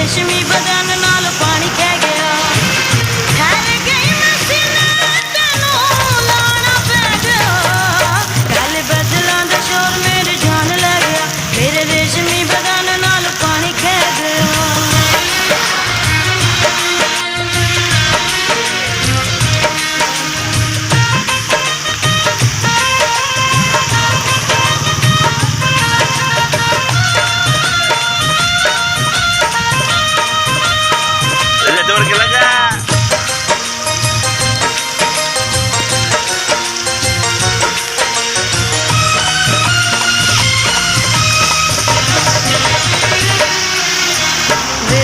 रेशमी बदन नाल पानी कह गया ठहर गई मैं सीने तेनू लाना पै गया गल बदलां दा शोर मेरी जान ले गया मेरे रेशमी बदन नाल पानी कह गया जोर के लगा वे